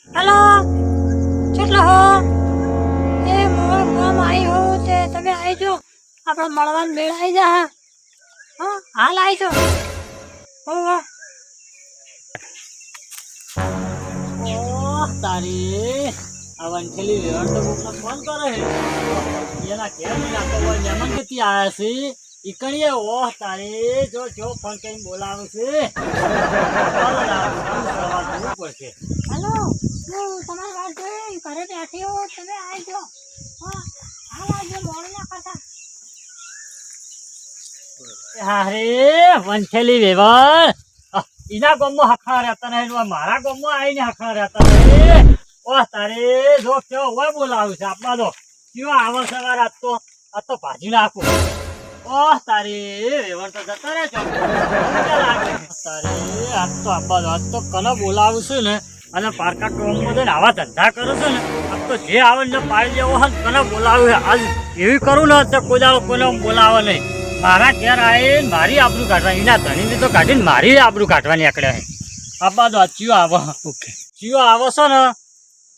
Hello કેટલો હો એ મોર ગામ આવી હો તે તમે આવી જો આપણે મળવાનું મેળ આવી જા હા હાલ આવી જો હો ઓહ તારી આ વંઠેલી વેણ તો કોકનો ફોન કરે હે એના ઘેર નહીં રાખતો હોય મહેમાન કેથી આવ્યા છે ઈકણીએ ઓહ તારી જો ફોન કરીને બોલાવે છે પડશે हेलो હું તમારી વાત જોઈ ઘરે બેઠી હો તમે આવી જો હા હાલ આવજો મોડું ના કરતા હારે વંઠેલી વેવણ ઈના ગામમાં હખા રહેતા નહીં મારા ગામમાં આવીને હખા રહેતા નહીં ઓહ તારે જો કેવો હોય બોલાવું છે આપણા તો કેવો આવો સવાર આજ તો ભાજી નાખું ઓહ તારી વેવણ તો જતા રહે છો લાગે તારે આજ તો આપવા આજ તો કને બોલાવું છું ને અને પારકા ટોમમાં જઈને આવા ધંધા કરું છું ને આજ તો જે આવે ને પાડી દેવો હોય કને બોલાવું આજ એવી કરું ને તો કોઈ દાડો કોઈને બોલાવે નહીં મારા ઘેર આવીને મારી આબરૂ કાઢવાની એના ધણીને તો કાઢીને મારી આબરૂ કાઢવાની આકડે આપવા દો ચિયો આવો ઓકે ચિયો આવો છો ને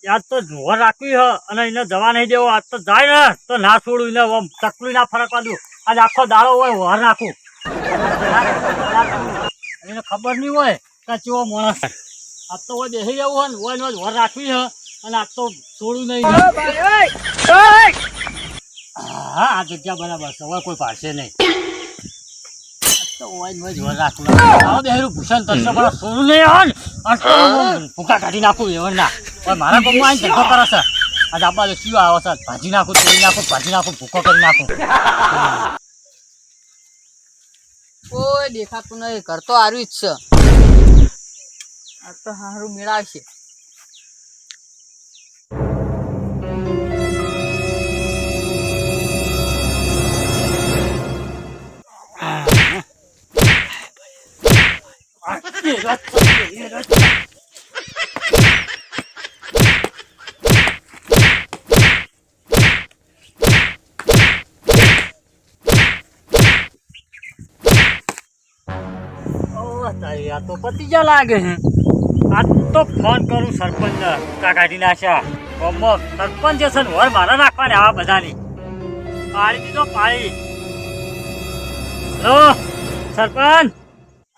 યાદ તો જોર રાખવી હ અને એને જવા નહીં દેવો આજ તો જાય ને તો ના છોડું એને ચકલું ના ફરકવા દઉં આજ આખો દાડો હોય વર નાખું એને ખબર નહીં હોય કે ચેવો માણસ આજ તો હોય બેસી જવું હોય ને વર રાખવી હ અને આજ તો છોડું નહીં હા આ જગ્યા બરાબર છે હવે કોઈ પાડશે નહીં તો વર રાખવું ભૂષણ કરશે પણ છોડું નહીં આવે ને ભૂકા કાઢી નાખું એવર ના મારા ગામમાં આવીને ધંધો કરે છે આજે આપવા દો શું આવે છે ભાજી નાખું તોડી નાખું ભાજી નાખું ભૂકો કરી નાખું કોઈ દેખાતું નહીં ઘર તો હારું જ છે આ તો હારું મેળાવશે આ તો પતિજા લાગે છે આ તો ફોન કરું સરપંચ કાઢી નાખ્યા સરપંચ છે ને વર મારા નાખવાને આવા બધાની પાડી દીધો પાડી હેલો સરપંચ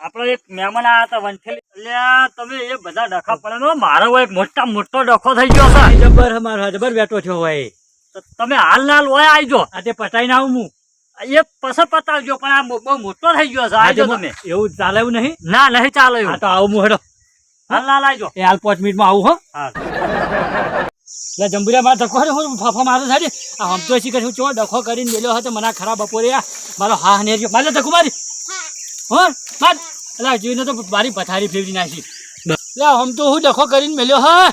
આપણો એક મહેમાન આવ્યા હતા વંઠેલી એટલે તમે એ બધા ડખા પડે મારો એક મોટો ડખો થઈ ગયો છે જબર મારો જબર બેઠો છો હોય તો તમે હાલ હોય આવજો આ તે પટાઈ ના આવું હું એ પછી પતાવજો પણ આ બહુ મોટો થઈ ગયો છે આવજો તમે એવું ચાલે એવું નહીં ના નહીં ચાલે એવું તો આવું હું હેડો હાલ આવજો એ હાલ 5 મિનિટમાં આવું હો હા જંબુરિયા મારા ધક્કો હું ફાફા મારો સાડી આમ તો શીખે હું ચો ડખો કરીને મેલ્યો હતો મને ખરાબ બપોરે મારો હા નેર્યો મારે ધક્કો મારી હો માર એટલે જોઈને તો મારી પથારી ફેરવી નાખી લે આમ તો હું ડખો કરીને મેલ્યો હા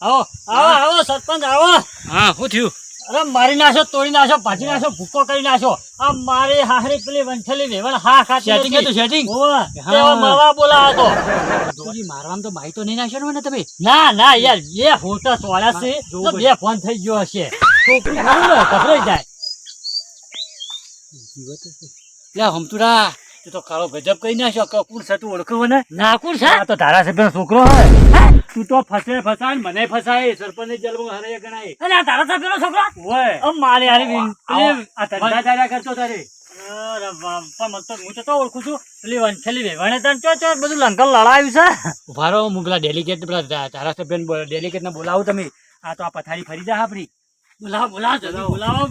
આવો સરપંચ આવો હા શું થયું અરે મારી નાખો તોડી નાખો ભાજી નાખો ભૂકો કરી નાખો આ મારી હાહરી પેલી વંઠેલી વેવણ હા ખાતી સેટિંગ હતું સેટિંગ મારવા બોલાવો તો મારવામાં તો બાઈ તો નહીં નાખ્યો ને તમે ના યાર બે ફોટો સોળ્યા છે તો બે ફોન થઈ ગયો હશે છોકરી ગભરાઈ જાય લે હમતુડા તું તો ખારો ગજબ કરી નાખ્યો કપૂર છે તું ઓળખવો ને ના કોણ છે તો ધારાસભ્ય છોકરો હોય તું તો ફસાય ને મને ફસાય સરપંચ જલમાં હરે ગણાય અરે આ ધારાસભ્ય નો છોકરો હોય મારે આ ધંધા ચાલ્યા કરતો તારે અરે પણ હું તો ઓળખું છું પેલી વંઠેલી વેવાણે તને ચો બધું લંકલ લડાવ્યું છે ઉભારો હું પેલા ડેલિગેટ પેલા ધારાસભ્ય ડેલિગેટ ને બોલાવું તમે આ તો આ પથારી ફરી જાય આપડી બોલાવો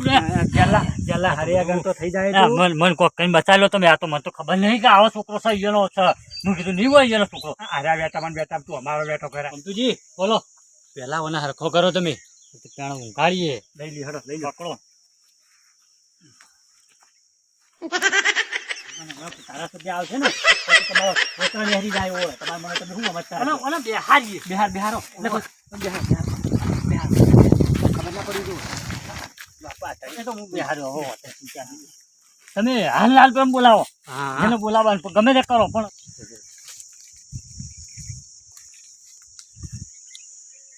જલ્લા હરિયાગણ તો થઈ જાય મન કોક કઈ બચાવ્યો તમે આ તો મને તો ખબર નહીં કે આવો છોકરો છે એનો છે હું કીધું નહીં હોય એનો છોકરો હાર્યા બેઠા તું અમારો બેઠો કરે અંતુજી બોલો પેલા ઓને હરખો કરો તમે પેણ ઊંઘાડીએ લઈ લી હડો લઈ પકડો ધારાસભ્ય આવશે ને તમારો છોકરા લહેરી જાય હોય તમારે મને તમે શું સમજતા બેહારીએ બિહારો તમે હાલ પણ બોલાવો એને બોલાવવાનું ગમે તે કરો પણ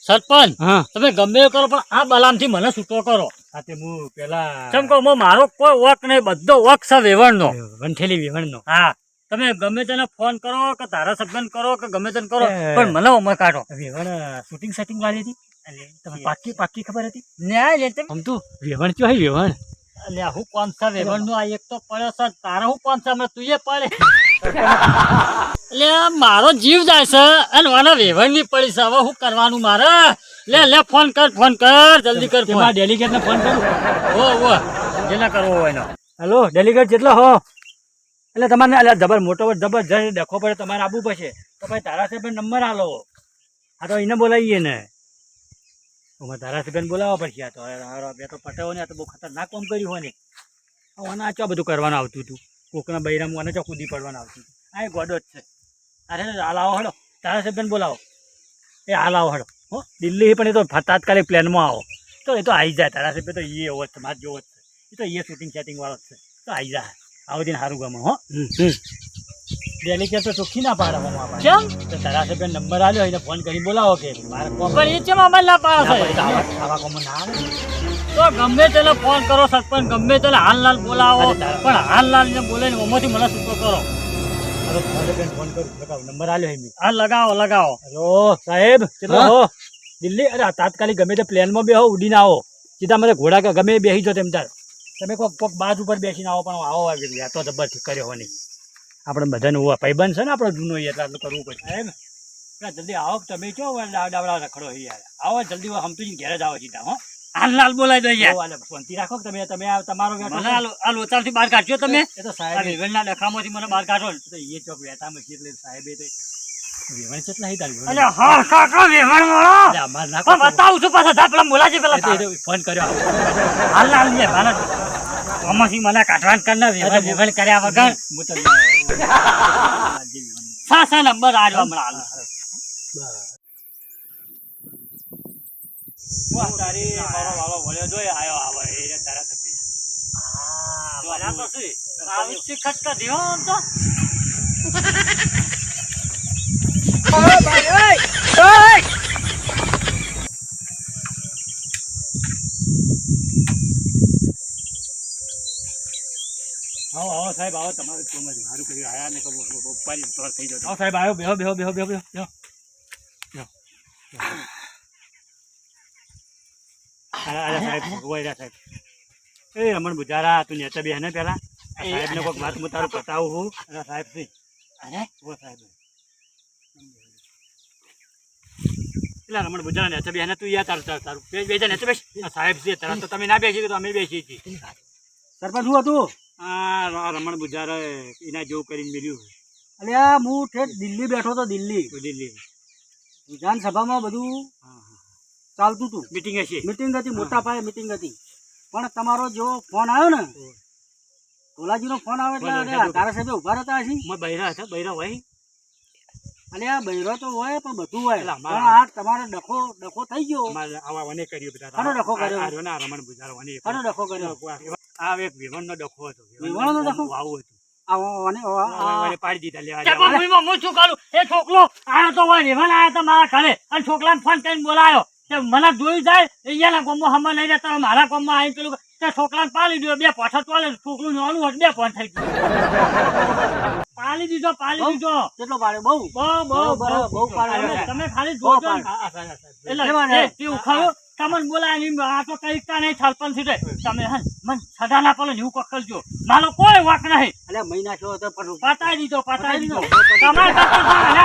સરપંચ તમે ગમે કરો પણ આ બલામ થી મને છૂટો કરો પેલા મારો કોઈ વક નહીં બધો વક છે વેવણ નો વંઠેલી વેવણ નો હા તમે ગમે તેને ફોન કરો કે ધારાસભ્યને કરો કે ગમે તેને કરો પણ મને ઓમાં કાઢો. વેવણ શૂટિંગ સેટિંગ વાળી હતી તમને પાકી પાકી ખબર હતી ન્યાય લેતે આમ તો વેવણ કયો હોય વેવણ અલ્યા હું કોણ છે વેવણનું આ એક તો પડ્યો છે તારા હું કોણ છે હમણાં તું એ પડે એટલે મારો જીવ જાય છે અને મને વેવણની પડી છે હવે શું કરવાનું મારે લે ફોન કર જલ્દી કર તેમાં ડેલિગેટ ને ફોન કરું ઓ જેને કરવો હોય એનો. હેલો ડેલિગેટ જેટલો હો એટલે તમારે એટલે જબર મોટો જબરજસ્ત ડખો પડે તમારે આવવું પડશે તો ભાઈ ધારાસભ્ય નંબર આલો આ તો એને બોલાવીએ ને અમારે ધારાસભ્યને બોલાવવા પડશે આ તો બે તો પટાવો ને આ તો બહુ ખતરનાક કામ કર્યું હોય ને આને આ ચો બધું કરવાનું આવતું હતું કોકના બૈરામાં અને ચો કૂદી પડવાનું આવતું હતું આ એ ગોડો જ છે અરે હાલ આવો હડો ધારાસભ્યને બોલાવો એ હાલ આવો હડો હો દિલ્હી પણ એ તો તાત્કાલિક પ્લેનમાં આવો તો એ તો આવી જાય ધારાસભ્ય તો એ એવો જ છે મારે જેવો જ છે એ તો એ શૂટિંગ સેટિંગ વાળો જ છે તો આવી જાય આવો દિન સારું ગમે હો ડેલિકેટ તો ચોખ્ખી ના પાડે હું આપણે કેમ તો ધારાસભ્ય નંબર આવ્યો એને ફોન કરી બોલાવો કે મારે કોમ પણ એ ચેમ અમલ ના પાડે છે આવા કોમ ના આવે તો ગમે તેને ફોન કરો સરપંચ ગમે તેને હાલલાલ બોલાવો પણ હાલલાલ ને બોલે ને ઓમાંથી મને છૂટો કરો. હવે ધારાસભ્યને ફોન કરું લગાવો નંબર આવ્યો એમ હા લગાવો હેલો સાહેબ ચલો હો દિલ્હી અરે તાત્કાલિક ગમે તે પ્લેનમાં બે હો ઉડીને આવો સીધા મને ઘોડા કે ગમે બેસી જો તેમ તાર તમે કોઈક બાજ ઉપર બેસીને આવો પણ આવો આવી તો જબરથી કર્યો હોય નહીં આપણે બધાને ભાઈબંધ છે ને આપણો જૂનો એટલે આટલું કરવું પડે સાહેબ જલ્દી આવો તમે ચો ડાવડા રખડો યાર આવો જલ્દી હમતું ઘેર જ આવો સીધા હો હાલલાલ બોલાવી દો યાર શાંતિ રાખો કે તમે તમારો મને આ લોચારથી બહાર કાઢજો તમે એ તો આ સાહેબ વેવણના ડખામાંથી મને બહાર કાઢો ને. તો એ ચોક વેતામાં છે એટલે સાહેબે તો વેવણ કેટલા હી તારી અરે હા કાકા વેવણ વાળો અમાર ના પણ બતાવું છું પાછા જા પેલા બોલાજી પેલા ફોન કર્યો હાલલાલ ને ભાને આમાંથી મને કાઢવાનું કરના વેવણ કર્યા વગર હું તો સા નંબર આવ્યો હમણાં હાલ. વાહ તારી મારો વાલો વળ્યો જોઈ આયો આવે એ તારા થતી બોલા તો શું? આવી છે ખટકા દેવો આમ તો આવો સાહેબ આવો તમારું કોમ જ સારું કર્યું આયા ને ઉપાડી તોર થઈ જતો આવો સાહેબ આવ્યો બેહો સાહેબ હોય સાહેબ એ રમણ બુજારા તું નેતા બે ને પેલા સાહેબ ને કોઈક વાત હું તારું પતાવું હું સાહેબ થી અરે ઓ સાહેબ પેલા રમણ બુજારા નેતા બે ને તું યા તારું બે જા નેતા બેસ સાહેબ છે તરત તો તમે ના બેસી તો અમે બેસી છીએ સરપંચ શું હતું આ રમણ બુજારા એના જેવું કરીને મળ્યું અલ્યા હું ઠેઠ દિલ્હી બેઠો તો દિલ્હી વિધાનસભામાં બધું ચાલતું હતું મીટિંગ હશે મીટિંગ હતી મોટા પાયે મીટિંગ હતી પણ તમારો જો ફોન આવ્યો ને ધોલાજીનો ફોન આવે એટલે ધારાસભ્ય ઉભા રહેતા હશે બૈરા હતા બૈરા હોય અને આ બૈરો તો હોય પણ બધું હોય એટલે પણ આ તમારે ડખો થઈ ગયો આવા વને કર્યું બધા કોનો ડખો કર્યો? આ ના રમણ બુજારા વને કોનો ડખો કર્યો? આ એક વિવણનો ડખો હતો વિવણનો ડખો? આવું હતું આ પાડી દીધા લેવા ચાપા ભૂમિમાં હું શું કરું એ છોકરો આયો તો હોય વેવણ આયા તો મારા ઘરે અને છોકરાને ફોન કરીને બોલાયો તે મને જોઈ જાય અહીંયાના ગામમાં હમણાં નહીં રહેતા મારા ગામમાં આવીને પેલું તે છોકરાને પાલી દીધો બે પોઠા તોલે છોકરું નાનું હતું બે પોઠ થઈ ગયું પાલી દીધો કેટલો પાડ્યો? બહુ બહુ પાડ્યો. તમે ખાલી બહુ જોજો ને. પાડ્યો. એટલે તે ઉખાડો તમને બોલાય નહીં આ તો કઈ નહીં છલપન થી તમે હે મને સદા ના પડે એવું કકલજો મારો કોઈ વાક નહીં અલ્યા મહિના છો તો પણ પતાઈ દીધો તમારે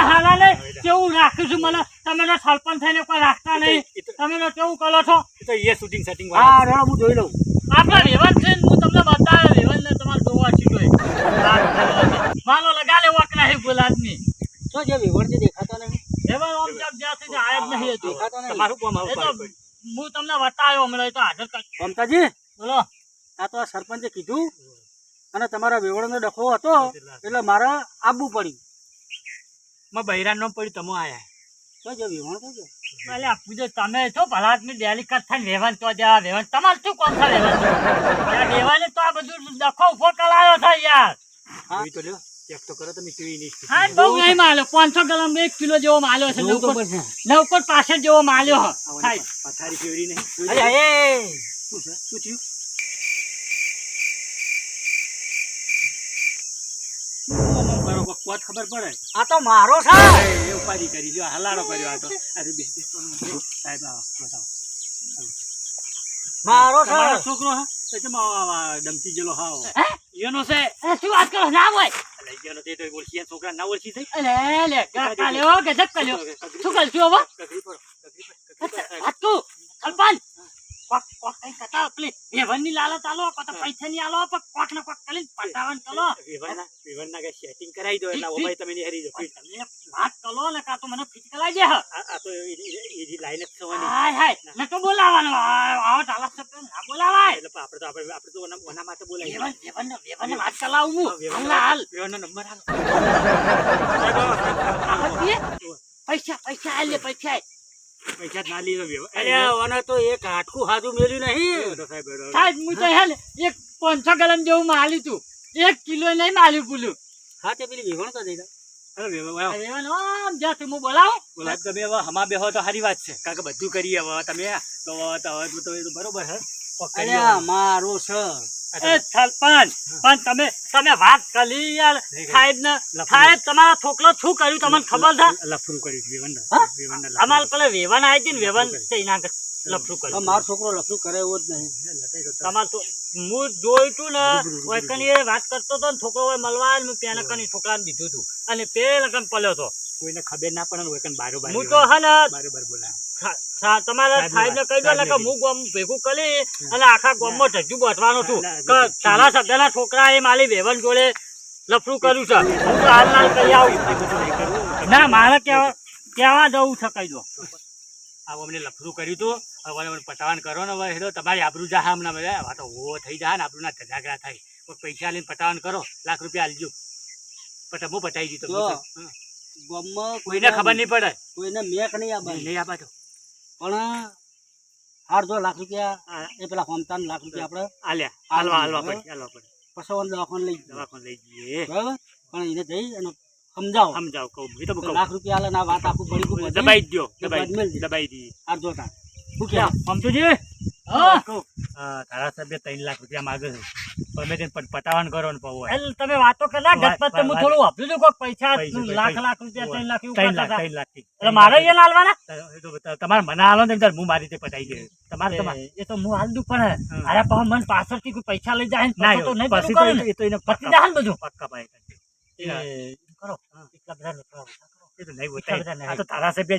હાલા ને કેવું રાખું છું મને તમે તો છલપન થઈને કોઈ રાખતા નહીં તમે તો કેવું કરો છો તો એ શૂટિંગ સેટિંગ હા રેડો હું જોઈ લઉં. આપણા રેવન છે હું તમને બતાવ્યો રેવન ને તમારે જોવા છીએ માનો લગા લે વાક નહીં બોલાદમી તો જે વિવર જે દેખાતો નહીં રેવન આમ જ્યાં સુધી આયા જ નહીં હતું દેખાતો નહીં. તમારું કોમ એ તો આવું હું તમને બતાવ્યો હમણાં એ તો હાજર કર મમતાજી બોલો આ તો આ સરપંચે કીધું અને તમારા વેવણનો ડખો હતો એટલે મારે આવવું પડ્યું. માં બૈરા નો પડ્યું તમે આયા તો જે વિવણ તો છે અલ્યા પૂજો તમે છો ભલાદમી ડેલી કટ થઈને વેવન તો જ્યાં વેવન તમારે શું કોણ છે વેવન વેવાને તો આ બધું ડખો ઉભો કરાયો છે યાર જોઈ તો લ્યો ચેક તો કરો તમે કેવી નહીં હા બહુ નહીં માલ્યો 500 ગ્રામ 1 કિલો જેવો માલ્યો છે જોવું તો પડશે. નવકોટ પાસે જેવો માલ્યો થાય પથારી ફેવરી નહીં અરે એ શું છે શું થયું કોટ ખબર પડે આ તો મારો છે એ ઉપાધિ કરી જો હલાડો કર્યો આ તો અરે બે સાહેબ બતાવો મારો છે તમારો છોકરો હા તો કેમ ડમકી ગયેલો હા એનો છે એ શું વાત કરો ના હોય લઈ ગયો નથી તો ઓળખી છોકરા ના ઓળખી થઈ લે કાલ્યો ગજબ કર્યો શું કરશું હવે કગરી પર હાટુ કલ્પન કોક કોક કઈ કતા પેલી વેવનની લાલચ આલો કો તો પૈસાની આલો પણ કોક ને કોક કરીને પટાવન કરો વિવરના કે સેટિંગ કરાવી દો એટલે ઓમાઈ તમે ની હરી જો તમે વાત કરો ને કા તો મને ફિટ કરાવી દે આ તો એની લાઈન જ થવાની હાય હાય ન તો બોલાવાનો આવો ટાલા સપે ના બોલાવાય એટલે આપણે તો ઓના માટે બોલાવી વેવન વાત કલાવું હું હાલ વિવનનો નંબર હાલ પૈસા આલે પૈસા પૈસા જ ના લીધો વિવન અરે ઓને તો એક હાટકું હાજુ મેલ્યું નહીં તો સાહેબ સાહેબ હું તો હેલ એક 500 ગ્રામ જેવું માલ્યું તું 1 કિલો નહીં માલ્યું પુલું હા તે પેલી વિવણ તો દઈ દો અરે વિવન વેવન આમ જા તું બોલાવો બોલા તમે હવે હમા બેહો તો સારી વાત છે કારણ કે બધું કરીએ હવે તમે તો બરોબર હે અરે મારો છે એ સરપંચ પણ તમે વાત કરી યાર સાહેબ તમારા છોકરો શું કર્યું તમને ખબર છે લફરું કર્યું વિવન વિવન અમારે પેલા વેવન આવી હતી ને વેવન તે એના લફરું કર્યું મારો છોકરો લફરું કરે એવો જ નહીં તમારે તો હું જોયું તું ને વૈકની એ વાત કરતો હતો ને છોકરો હોય મળવા મેં પેલા કની છોકરાને દીધું હતું અને પેલા કન પલ્યો હતો કોઈને ખબર ના પડે હોય કન બારો હું તો હે ને બરોબર બોલા તમારા સાહેબ ને કહી દો ને કે હું ગામ ભેગું કરી અને આખા ગામમાં ઢજ્જુ બટવાનો છું કે તારા સભ્યના છોકરા એ મારી વેવન જોડે લફરું કર્યું છે હું તો હાલ કહી આવું ના મારે કેવા જવું છે કહી દો આ અમને લફરું કર્યું હતું હવે મને પટાવાન કરો ને હવે હેડો તમારી આબરૂ જા હમણાં બધા હવે તો ઓ થઈ જાય ને આબરૂના ધજાગરા થાય કોઈ પૈસા લઈને પટાવાન કરો લાખ રૂપિયા આલજો હું પટાઈ દીધો ગામમાં કોઈને ખબર નહીં પડે કોઈને મેક નહીં આ નહીં આપા તો પણ હાર જો લાખ રૂપિયા એ પેલા હોમતાન લાખ રૂપિયા આપણે હાલવા પડે પસવન દવાખાને લઈ જઈએ. દવાખાને લઈ જઈએ બરાબર પણ એને જઈ અને સમજાવો કહું એ તો લાખ રૂપિયા આલે ના વાત આખું બળી ગયું દબાઈ જ દો મેલ દે. દબાઈ દી હાર જોતા શું કે સમજુજી હા ધારાસભ્ય 3 લાખ રૂપિયા માગે છે તમે તેને પટાવાન કરો ને પવો એટલે તમે વાતો કર્યા ગતપત હું થોડું વાપર્યું હતું કોઈ પૈસા લાખ રૂપિયા 3 લાખ એવું 3 કહેતા હતા. 3 લાખ એટલે મારે એ લાલવાના તમારે મને હાલો ને હું મારી રીતે પટાઈ ગયો તમારે એ તો હું હાલ દઉં પણ અરે પણ મને પાછળથી કોઈ પૈસા લઈ જાય ને ના પછી તો નહીં પછી પેલું કરે ને. એ તો એને પતી જાય ને બધું પક્કા પાય કરો એટલા બધા લોકો એ તો નહીં એટલા બોલતા બધા નહીં. આ તો ધારાસભ્ય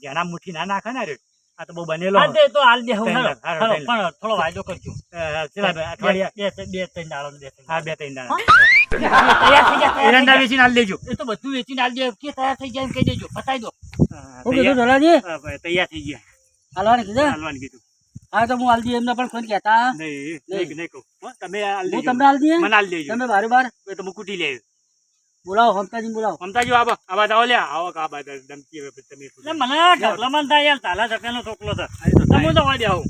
જેના મુઠ્ઠી ના નાખે ને રે આ તો બહુ બનેલો હાલ દે તો હાલ દે હું ત્રણ હાલો. લાખ, હાલો, હાલો, ત્રણ પણ થોડો વાયદો કરજો અઠવાડિયા બે ત્રણ દાડો ને બે ત્રણ હા 2-3 દાડા તૈયાર થઈ જાય એરંડા વેચીને હાલ દેજો એ તો બધું વેચીને હાલ દે કે તૈયાર થઈ જાય એમ કહી દેજો બતાવી દો હું કીધું ધોલાજી તૈયાર થઈ ગયા હાલવાને કીધું હાલવાનું કીધું હા તો હું હાલ દઈએ એમને પણ કોઈ કહેતા નહીં કહું હો, તમે હાલ હું દેજો તમને હાલ દઈએ મને હાલ દેજો તમે બારે બાર એ તો હું કૂટી લે બોલાવો હોમતાજી બોલાવો મમતાજી આવા આવો લે આવો આ બધા ધમકી હવે તમે એટલે મને ઢગલામાં થાય યાર તાલા સફેનો છોકલો છે તમે તો વાળી આવું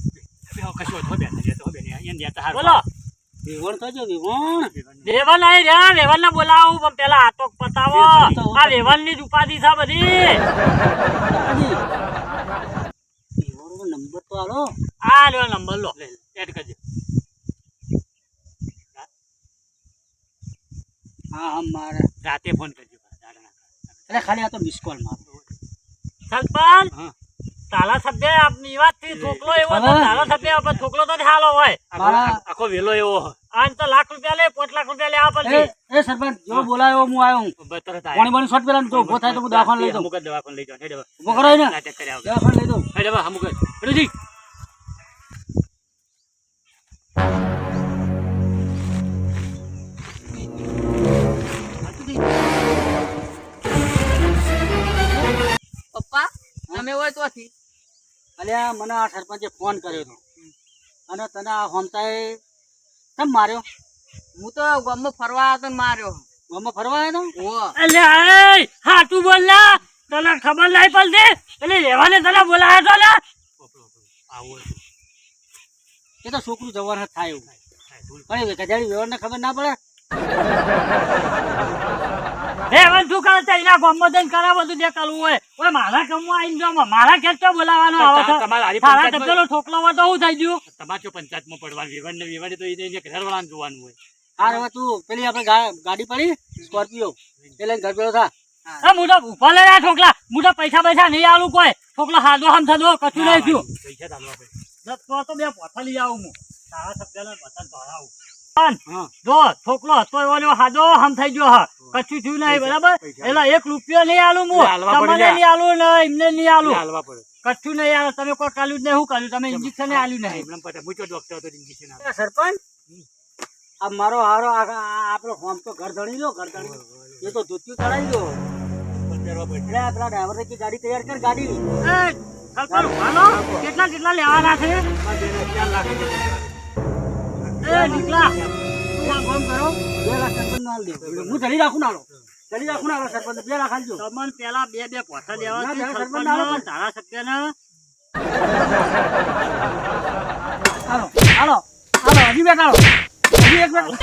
કશો તો બેન તો બેન એને દેતા હાર બોલો વિવણ થજો વિવણ વેવન આઈ રહ્યા વેવન ને બોલાવું પણ પેલા હાથો પતાવો આ વેવન ની જ ઉપાધિ છે બધી વિવણનો નંબર તો આલો આ લ્યો નંબર લો એડ કરજો હા હા મારે રાતે ફોન કરજો એટલે ખાલી આ તો મિસ કોલ મારો સરપંચ હા. તાલા સભ્ય આપની વાત થી છોકરો એવો તો હવે? તાલા સભ્ય આપણે છોકરો તો હાલો હોય આખો વેલો એવો આન તો લાખ રૂપિયા લે 5 લાખ રૂપિયા લેવા પડશે એ સરપંચ જો બોલાયો હું આવ્યો તરત પાણી પાણી શોટ પેલા તો ઉભો થાય તો હું દવાખાને લઈ દઉં અમુક જ દવાખાને લઈ જાઓ હેડે ઉભો કરાય ને નાટક કર્યા વગર. દવાખાને લઈ દઉં હેડે અમુક જ હેડુજી પપ્પા તમે હોય તોથી અલ્યા મને આ સરપંચે ફોન કર્યો હતો અને તને આ હોમતાએ કેમ માર્યો હું તો ગામમાં ફરવા આવ્યો તો ને માર્યો ગામમાં ફરવા આવ્યો હતો ઓ અલ્યા એ હાટુ બોલ ના તને ખબર નહીં પડતી એટલે લેવાને તને બોલાયો તો ને આવો એ તો છોકરું જવાનું થાય એવું પણ એ ગજાડી વ્યવહારને ખબર ના પડે હે હવે શું કરે છે એના ગામમાં જઈને કરે બધું દેખાડવું હોય ઓય મારા ગામમાં આવીને જો મારા ઘેર તો બોલાવાનો આવો છો તમારા હારી તારા પંચાયતમાં- તબેલો ઠોકલો હોય તો શું થઈ ગયું તમારે તો પંચાયતમાં પડવાનું વિવાદ ને તો એને ઘરવાળાને જોવાનું હોય હા હવે તું પેલી આપણે ગાડી પડી સ્કોર્પિયો એ લઈને ઘર પેલો થા. એ મુઢો ઉભા લે આ છોકલા મુઢો પૈસા પૈસા નહીં આલું કોઈ છોકલો હાદો હમ થતો કશું નહીં થયું પૈસા તો આલવા પડે. તો બે પોથા લઈ આવું હું તારા સબ્જાને બતન ભરાવું હા જો છોકલો હતો એવો હાદો હમ થઈ ગયો હા કશું થયું નહીં બરાબર એટલે 1 રૂપિયો નહીં આલું હું હાલવા પડે તમને નહીં આલું ને એમને નહીં આલું હાલવા પડે. કશું નહીં આલું તમે કોઈ કાલ્યું જ નહીં શું કર્યું તમે ઇન્જેક્શન આલ્યું નહીં એમનેમ પતે. હું તો ડોક્ટર હતો, ઇન્જેક્શન આપે. સરપંચ આ મારો હારો આપણો ફોર્મ તો ઘર ધણી લો ઘર ધણી એ તો ધોતિયું ચડાવી દો પહેરવા પડે. એટલે પેલા ડ્રાઈવર की ગાડી તૈયાર કર ગાડી એ સરપંચ હાલો કેટલા લેવાના છે મારે બેને 4 લાખ રૂપિયા એ નીકળા તું આ કામ કરો 2 લાખ સરપંચ નો હાલ દે હું ચડી રાખું નાલો સરપંચ 2 લાખ હાલજો તમને પેલા બે પોથા દેવા ના, છે ના, સરપંચ સરપંચ ના આલો. તારા સત્યને હાલો હાલો હાલો હજી બેઠા હજી એક મિનિટ